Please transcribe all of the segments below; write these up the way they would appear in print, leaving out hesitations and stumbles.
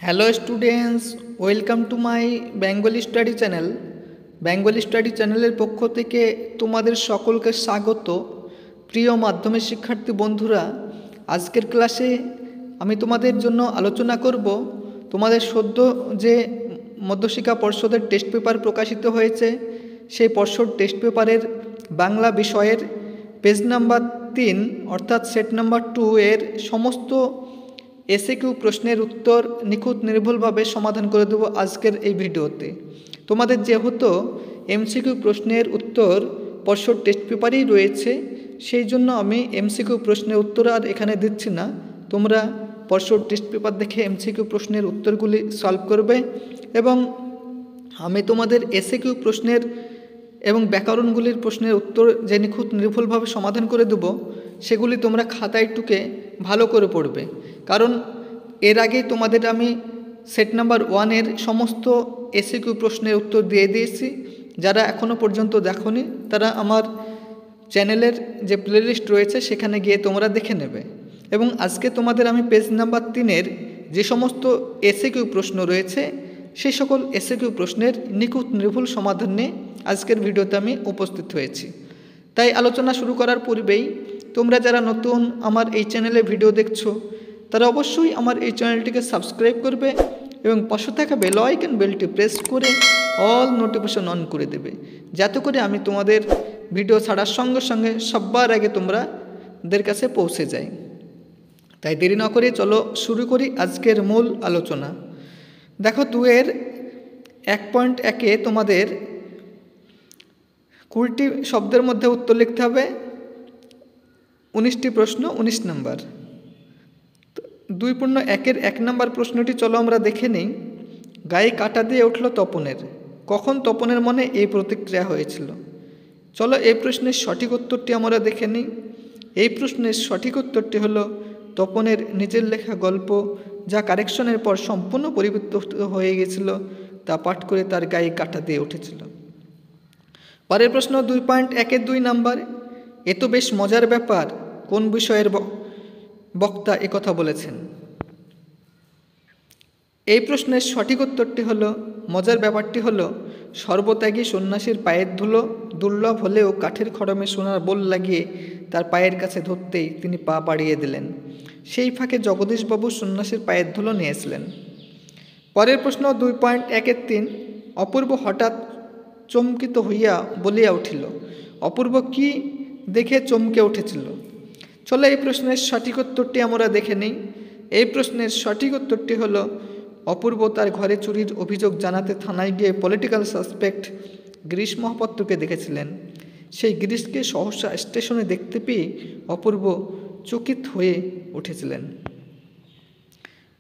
Hello students, welcome to my Bengali study channel. Bengali study চ্যানেলের পক্ষ থেকে তোমাদের সকলকে স্বাগত। প্রিয় মাধ্যমিক শিক্ষার্থী বন্ধুরা, আজকের ক্লাসে আমি তোমাদের জন্য আলোচনা করব তোমাদের সদ্য যে মধ্যশিক্ষা পর্ষদের টেস্ট পেপার প্রকাশিত হয়েছে, সেই পর্ষদ টেস্ট পেপারের বাংলা বিষয়ের পেজ নাম্বার 3 অর্থাৎ সেট নাম্বার 2 এর সমস্ত এসএকিউ প্রশ্নের উত্তর নিখুঁত নির্ভুলভাবে সমাধান করে দেব আজকের এই ভিডিওতে। তোমাদের যেহেতু এমসিকিউ প্রশ্নের উত্তর পর্ষদ টেস্ট পেপারেই রয়েছে, সেই জন্য আমি এমসিকিউ প্রশ্নের উত্তর আর এখানে দিচ্ছি না। তোমরা পর্ষদ টেস্ট পেপার দেখে এমসিকিউ প্রশ্নের উত্তরগুলি সলভ করবে এবং আমি তোমাদের এসএকিউ প্রশ্নের এবং ব্যাকরণগুলির প্রশ্নের উত্তর যে নিখুঁত নির্ভুলভাবে সমাধান করে দেব, সেগুলি তোমরা খাতায় টুকে ভালো করে পড়বে। কারণ এর আগে তোমাদের আমি সেট নাম্বার 1 এর সমস্ত এসিকিউ প্রশ্নের উত্তর দিয়ে দিয়েছি। যারা এখনও পর্যন্ত দেখোনি তারা আমার চ্যানেলের যে প্লেলিস্ট রয়েছে সেখানে গিয়ে তোমরা দেখে নেবে। এবং আজকে তোমাদের আমি পেজ নাম্বার 3 এর যে সমস্ত এসিকিউ প্রশ্ন রয়েছে সেই সকল এসিকিউ প্রশ্নের নিখুঁত নির্ভুল সমাধান নিয়ে আজকের ভিডিওতে আমি উপস্থিত হয়েছি। তাই আলোচনা শুরু করার পূর্বেই তোমরা যারা নতুন আমার এই চ্যানেলে ভিডিও দেখছো, তারা অবশ্যই আমার এই চ্যানেলটিকে সাবস্ক্রাইব করবে এবং পাশে থাকা বেল আইকন বেলটি প্রেস করে অল নোটিফিকেশন অন করে দেবে, যাতে করে আমি তোমাদের ভিডিও ছাড়ার সঙ্গে সঙ্গে সবার আগে তোমাদের কাছে পৌঁছে যাই। তাই দেরি না করে চলো শুরু করি আজকের মূল আলোচনা। দেখো 2 এর 1.1-এ তোমাদের 20টি শব্দের মধ্যে উত্তর লিখতে হবে। 19টি প্রশ্ন, 19 নম্বর। 2.1-এর 1 নম্বর প্রশ্নটি চলো আমরা দেখে নিই। গায়ে কাঁটা দিয়ে উঠল তপনের। কখন তপনের মনে এই প্রতিক্রিয়া হয়েছিল? চলো এই প্রশ্নের সঠিক উত্তরটি আমরা দেখে নিই। এই প্রশ্নের সঠিক উত্তরটি হলো তপনের নিজের লেখা গল্প, যা কারেকশনের পর সম্পূর্ণ পরিবর্তিত হয়ে গেছিল, তা পাঠ করে তার গায়ে কাঁটা দিয়ে উঠেছিল। পরের প্রশ্ন 2.1-এর 2 নম্বর। এ তো বেশ মজার ব্যাপার, কোন বিষয়ের বক্তা একথা বলেছেন? এই প্রশ্নের সঠিক উত্তরটি হলো, মজার ব্যাপারটি হলো, সর্বত্যাগী সন্ন্যাসীর পায়ের ধুলো দুর্লভ হলেও কাঠের খড়মে সোনার বোল লাগিয়ে তার পায়ের কাছে ধরতেই তিনি পা বাড়িয়ে দিলেন। সেই ফাঁকে জগদীশবাবু সন্ন্যাসীর পায়ের ধুলো নিয়েছিলেন। পরের প্রশ্ন 2.1-এর 3। অপূর্ব হঠাৎ চমকিত হইয়া বলিয়া উঠিল। অপূর্ব কি দেখে চমকে উঠেছিল? চলো এই প্রশ্নের সঠিক উত্তরটি আমরা দেখে নিই। এই প্রশ্নের সঠিক উত্তরটি হলো, অপূর্ব তার ঘরে চুরির অভিযোগ জানাতে থানায় গিয়ে পলিটিক্যাল সাসপেক্ট গিরিশ মহাপাত্রকে দেখেছিলেন। সেই গিরিশকে সহসা স্টেশনে দেখতে পেয়ে অপূর্ব চকিত হয়ে উঠেছিলেন।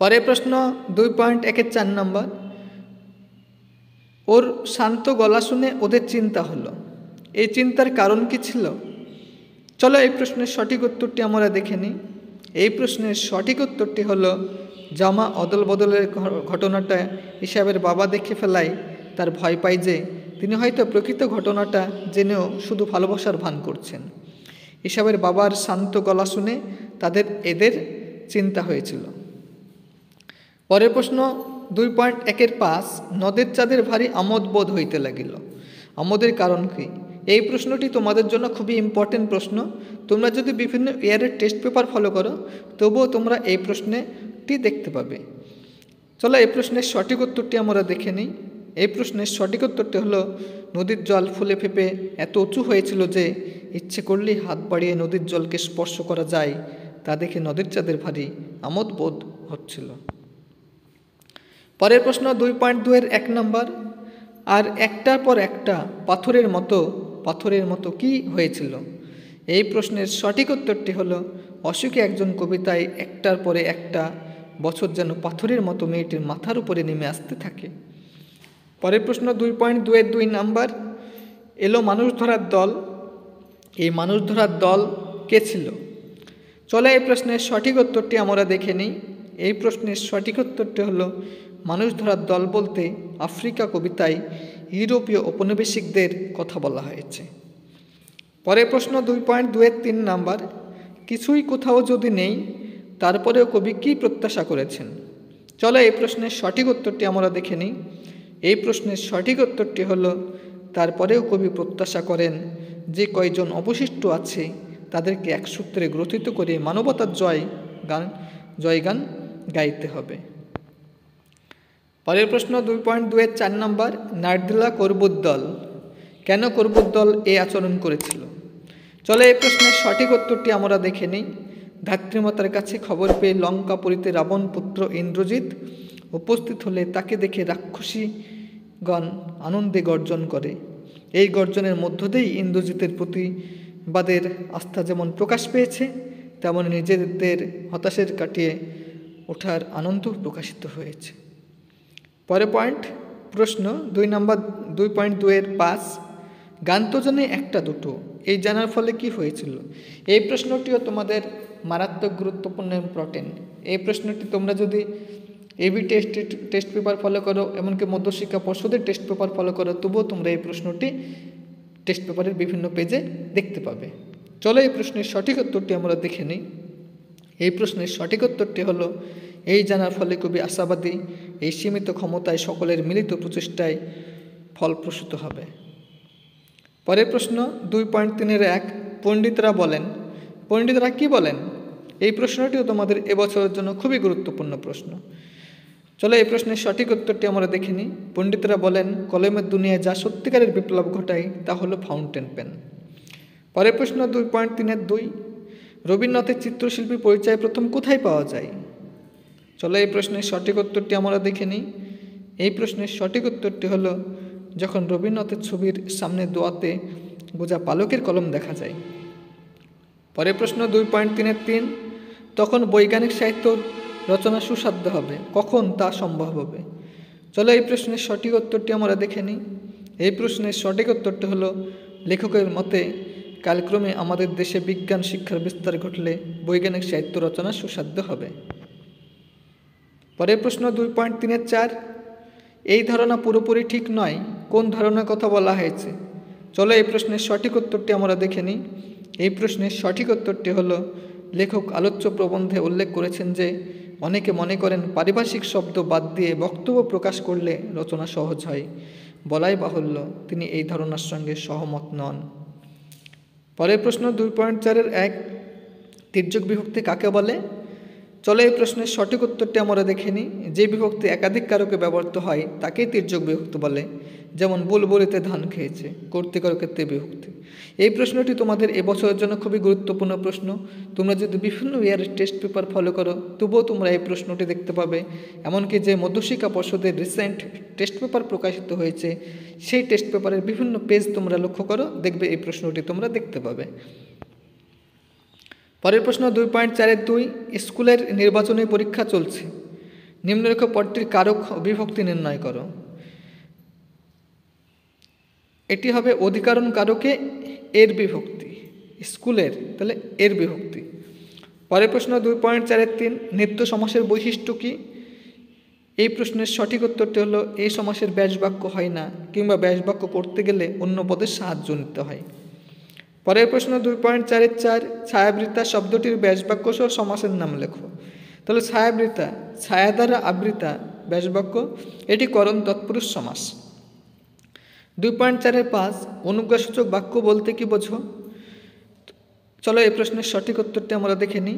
পরের প্রশ্ন 2.1-এর 4 নম্বর। ওর শান্ত গলা শুনে ওদের চিন্তা হলো। এই চিন্তার কারণ কি ছিল? চলো এই প্রশ্নের সঠিক উত্তরটি আমরা দেখে নিই। এই প্রশ্নের সঠিক উত্তরটি হলো, জামা অদল বদলের ঘটনাটা হিসাবের বাবা দেখে ফেলায় তার ভয় পায় যে তিনি হয়তো প্রকৃত ঘটনাটা জেনেও শুধু ভালোবাসার ভান করছেন। হিসাবের বাবার শান্ত গলা শুনে এদের চিন্তা হয়েছিল। পরের প্রশ্ন 2.1-এর 5। নদের চাঁদের ভারী আমোদ বোধ হইতে লাগিল। আমোদের কারণ কি? এই প্রশ্নটি তোমাদের জন্য খুবই ইম্পর্টেন্ট প্রশ্ন। তোমরা যদি বিভিন্ন ইয়ারের টেস্ট পেপার ফলো করো, তবুও তোমরা এই প্রশ্নটি দেখতে পাবে। চলো এই প্রশ্নের সঠিক উত্তরটি আমরা দেখে নিই। এই প্রশ্নের সঠিক উত্তরটি হলো, নদীর জল ফুলে ফেঁপে এত উঁচু হয়েছিল যে ইচ্ছে করলেই হাত বাড়িয়ে নদীর জলকে স্পর্শ করা যায়, তা দেখে নদীর চাঁদের ভারী আমোদ বোধ হচ্ছিল। পরের প্রশ্ন 2.2-এর 1 নম্বর। আর একটার পর একটা পাথরের মতো কি হয়েছিল? এই প্রশ্নের সঠিক উত্তরটি হলো, অশোকে একজন কবিতায় একটার পরে একটা বছর যেন পাথরের মতো মেয়েটির মাথার উপরে নেমে আসতে থাকে। পরের প্রশ্ন 2.2-এর 2 নম্বর। এলো মানুষ ধরার দল। এই মানুষ ধরার দল কে ছিল? চলো এই প্রশ্নের সঠিক উত্তরটি আমরা দেখে নিই। এই প্রশ্নের সঠিক উত্তরটি হলো, মানুষ ধরার দল বলতে আফ্রিকা কবিতায় ইউরোপীয় ঔপনিবেশিকদের কথা বলা হয়েছে। পরের প্রশ্ন 2.2-এর 3 নম্বর। কিছুই কোথাও যদি নেই, তারপরেও কবি কী প্রত্যাশা করেছেন? চলো এই প্রশ্নের সঠিক উত্তরটি আমরা দেখে নিই। এই প্রশ্নের সঠিক উত্তরটি হলো, তারপরেও কবি প্রত্যাশা করেন যে কয়জন অবশিষ্ট আছে তাদেরকে এক সূত্রে গ্রথিত করে মানবতার জয়গান গাইতে হবে। পরের প্রশ্ন 2.2-এর 4 নম্বর, নারদিলা করবুদ্দল কেন করবুদ্দল এই আচরণ করেছিল? চলো এই প্রশ্নের সঠিক উত্তরটি আমরা দেখে নিই। ধাত্রীমাতার কাছে খবর পেয়ে লঙ্কাপুরীতে রাবণ পুত্র ইন্দ্রজিৎ উপস্থিত হলে তাকে দেখে রাক্ষসীগণ আনন্দে গর্জন করে। এই গর্জনের মধ্য দিয়েই ইন্দ্রজিতের প্রতিবাদের আস্থা যেমন প্রকাশ পেয়েছে, তেমন নিজেদের হতাশার কাটিয়ে ওঠার আনন্দ প্রকাশিত হয়েছে। পরের প্রশ্ন 2.2-এর 5, গান তো জানে একটা দুটো, এই জানার ফলে কি হয়েছিল? এই প্রশ্নটিও তোমাদের মারাত্মক গুরুত্বপূর্ণ ইম্পর্টেন্ট। এই প্রশ্নটি তোমরা যদি এবি টেস্ট পেপার ফলো করো, এমনকি মধ্যশিক্ষা পর্ষদের টেস্ট পেপার ফলো করো, তবুও তোমরা এই প্রশ্নটি টেস্ট পেপারের বিভিন্ন পেজে দেখতে পাবে। চলো এই প্রশ্নের সঠিক উত্তরটি আমরা দেখে নিই। এই প্রশ্নের সঠিক উত্তরটি হলো, এই জানার ফলে কবি আশাবাদী এই সীমিত ক্ষমতায় সকলের মিলিত প্রচেষ্টায় ফলপ্রসূত হবে। পরের প্রশ্ন 2.3-এর 1, পণ্ডিতরা বলেন। পণ্ডিতরা কি বলেন? এই প্রশ্নটিও তোমাদের এবছরের জন্য খুবই গুরুত্বপূর্ণ প্রশ্ন। চলো এই প্রশ্নের সঠিক উত্তরটি আমরা দেখে নিই। পণ্ডিতরা বলেন, কলমের দুনিয়ায় যা সত্যিকারের বিপ্লব ঘটায় তা হলো ফাউন্টেন পেন। পরের প্রশ্ন 2.3-এর 2, রবীন্দ্রনাথের চিত্রশিল্পী পরিচয় প্রথম কোথায় পাওয়া যায়? চলো এই প্রশ্নের সঠিক উত্তরটি আমরা দেখে নিই। এই প্রশ্নের সঠিক উত্তরটি হলো, যখন রবীন্দ্রনাথের ছবির সামনে দোয়াতে গোজা পালকের কলম দেখা যায়। পরের প্রশ্ন 2.3-এর 3, তখন বৈজ্ঞানিক সাহিত্য রচনা সুসাধ্য হবে, কখন তা সম্ভব হবে? চলো এই প্রশ্নের সঠিক উত্তরটি আমরা দেখে নিই। এই প্রশ্নের সঠিক উত্তরটি হলো, লেখকের মতে কালক্রমে আমাদের দেশে বিজ্ঞান শিক্ষার বিস্তার ঘটলে বৈজ্ঞানিক সাহিত্য রচনা সুসাধ্য হবে। পরের প্রশ্ন 2.3-এর 4, এই ধারণা পুরোপুরি ঠিক নয়, কোন ধারণার কথা বলা হয়েছে? চলো এই প্রশ্নের সঠিক উত্তরটি আমরা দেখে নিই। এই প্রশ্নের সঠিক উত্তরটি হলো, লেখক আলোচ্য প্রবন্ধে উল্লেখ করেছেন যে অনেকে মনে করেন পারিভাষিক শব্দ বাদ দিয়ে বক্তব্য প্রকাশ করলে রচনা সহজ হয়। বলাই বাহুল্য তিনি এই ধারণার সঙ্গে সহমত নন। পরের প্রশ্ন 2.4-এর 1, তির্যক বিভক্তি কাকে বলে? চলো এই প্রশ্নের সঠিক উত্তরটি আমরা দেখে নিই। যে বিভক্তি একাধিক কারকে ব্যবহৃত হয় তাকেই তির্যক বিভক্তি বলে, যেমন বুলবুলিতে ধান খেয়েছে, কর্তৃকারকের বিভক্তি। এই প্রশ্নটি তোমাদের এবছরের জন্য খুবই গুরুত্বপূর্ণ প্রশ্ন। তোমরা যদি বিভিন্ন ইয়ারের টেস্ট পেপার ফলো করো, তবুও তোমরা এই প্রশ্নটি দেখতে পাবে। এমনকি যে মধ্যশিক্ষা পর্ষদের রিসেন্ট টেস্ট পেপার প্রকাশিত হয়েছে, সেই টেস্ট পেপারের বিভিন্ন পেজ তোমরা লক্ষ্য করো, দেখবে এই প্রশ্নটি তোমরা দেখতে পাবে। পরের প্রশ্ন 2.4-এর 2, স্কুলের নির্বাচনী পরীক্ষা চলছে, নিম্নরেখ পদটির কারক বিভক্তি নির্ণয় করো। এটি হবে অধিকরণ কারকে এর বিভক্তি, স্কুলের তাহলে এর বিভক্তি। পরের প্রশ্ন 2.4-এর 3, নিত্য সমাসের বৈশিষ্ট্য কি? এই প্রশ্নের সঠিক উত্তরটি হলো, এই সমাসের ব্যাসবাক্য হয় না, কিংবা ব্যাসবাক্য করতে গেলে অন্য পদের সাহায্য নিতে হয়। পরের প্রশ্ন 2.4-এর 4, ছায়াবৃতা শব্দটির ব্যাসবাক্য সহ সমাসের নাম লেখো। তাহলে ছায়াবৃতা, ছায়া দ্বারা আবৃতা ব্যাসবাক্য, এটি করণ তৎপুরুষ সমাস। 2.4-এর 5, অনুজ্ঞাসূচক বাক্য বলতে কি বোঝো? চলো এই প্রশ্নের সঠিক উত্তরটি আমরা দেখে নিই।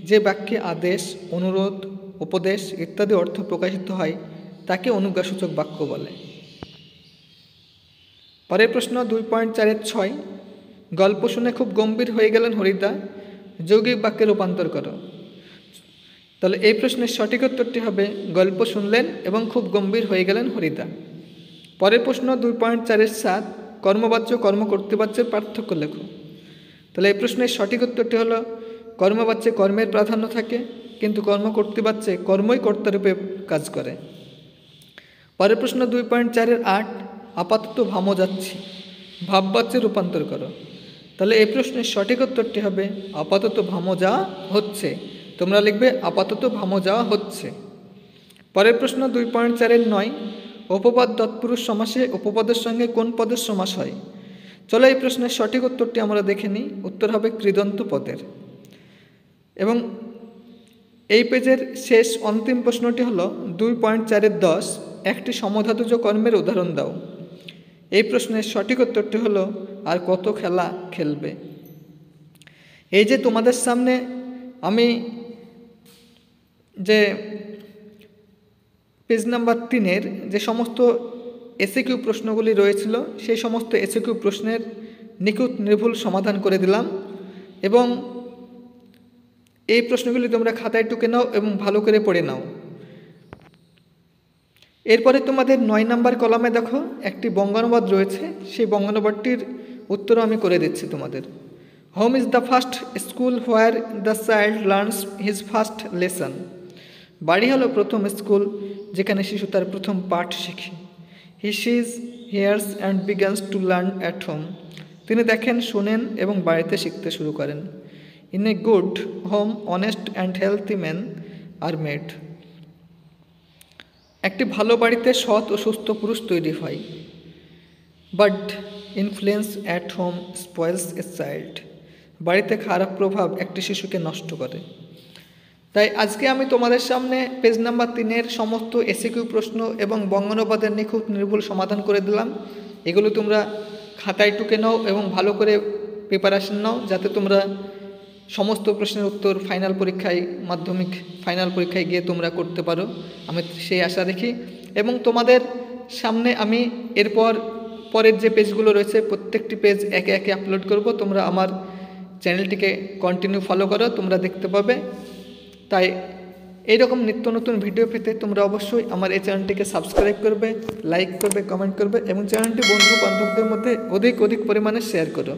যে বাক্যে আদেশ, অনুরোধ, উপদেশ ইত্যাদি অর্থ প্রকাশিত হয় তাকে অনুজ্ঞাসূচক বাক্য বলে। পরের প্রশ্ন 2.4-এর 6, গল্প শুনে খুব গম্ভীর হয়ে গেলেন হরিদা, যৌগিক বাক্যে রূপান্তর করো। তাহলে এই প্রশ্নের সঠিক উত্তরটি হবে, গল্প শুনলেন এবং খুব গম্ভীর হয়ে গেলেন হরিদা। পরের প্রশ্ন 2.4-এর 7, কর্মবাচ্য কর্মকর্তৃবাচ্যের পার্থক্য লেখো। তাহলে এই প্রশ্নের সঠিক উত্তরটি হলো, কর্মবাচ্যে কর্মের প্রাধান্য থাকে, কিন্তু কর্মকর্তৃবাচ্যে কর্মই কর্তারূপে কাজ করে। পরের প্রশ্ন 2.4-এর 8, আপাতত ভামো যাচ্ছি, ভাববাচ্যে রূপান্তর করো। তাহলে এই প্রশ্নের সঠিক উত্তরটি হবে, আপাতত ভামো যাওয়া হচ্ছে। তোমরা লিখবে আপাতত ভামো যাওয়া হচ্ছে। পরের প্রশ্ন 2.4-এর 9, উপপদ তৎপুরুষ সমাসে উপপদের সঙ্গে কোন পদের সমাস হয়? চলো এই প্রশ্নের সঠিক উত্তরটি আমরা দেখে নিই। উত্তর হবে কৃদন্ত পদের। এবং এই পেজের শেষ অন্তিম প্রশ্নটি হলো 2.4-10 একটি সমধাতুজ কর্মের উদাহরণ দাও। এই প্রশ্নের সঠিক উত্তরটি হলো আর কত খেলা খেলবে। এই যে তোমাদের সামনে আমি যে পেজ নাম্বার 3-এর যে সমস্ত এসিকিউ প্রশ্নগুলি রয়েছিল সেই সমস্ত এসিকিউ প্রশ্নের নিখুঁত নির্ভুল সমাধান করে দিলাম এবং এই প্রশ্নগুলি তোমরা খাতায় টুকে নাও এবং ভালো করে পড়ে নাও। এরপরে তোমাদের 9 নাম্বার কলামে দেখো একটি বঙ্গানুবাদ রয়েছে, সেই বঙ্গানুবাদটির উত্তরও আমি করে দিচ্ছি তোমাদের। Home is the first school where the child learns his first lesson. বাড়ি হলো প্রথম স্কুল যেখানে শিশু তার প্রথম পাঠ শিখে। He sees, hears and begins to learn at home. তিনি দেখেন, শোনেন এবং বাড়িতে শিখতে শুরু করেন। In a good home honest and healthy man are made. একটি ভালো বাড়িতে সৎ ও সুস্থ পুরুষ তৈরি হয়। But influence at home spoils a child. বাড়িতে খারাপ প্রভাব একটি শিশুকে নষ্ট করে। তাই আজকে আমি তোমাদের সামনে পেজ নাম্বার 3-এর সমস্ত এসিকিউ প্রশ্ন এবং বঙ্গানুবাদের নিখুঁত নির্ভুল সমাধান করে দিলাম। এগুলো তোমরা খাতায় টুকে নাও এবং ভালো করে প্রিপারেশন নাও, যাতে তোমরা সমস্ত প্রশ্নের উত্তর ফাইনাল পরীক্ষায়, মাধ্যমিক ফাইনাল পরীক্ষায় গিয়ে তোমরা করতে পারো, আমি সেই আশা রাখি। এবং তোমাদের সামনে আমি পরের যে পেজগুলো রয়েছে প্রত্যেকটি পেজ একে একে আপলোড করব। তোমরা আমার চ্যানেলটিকে কন্টিনিউ ফলো করো, তোমরা দেখতে পাবে। তাই এইরকম নিত্য নতুন ভিডিও পেতে তোমরা অবশ্যই আমার এই চ্যানেলটিকে সাবস্ক্রাইব করবে, লাইক করবে, কমেন্ট করবে এবং চ্যানেলটি বন্ধু বান্ধবদের মধ্যে অধিক পরিমাণে শেয়ার করো।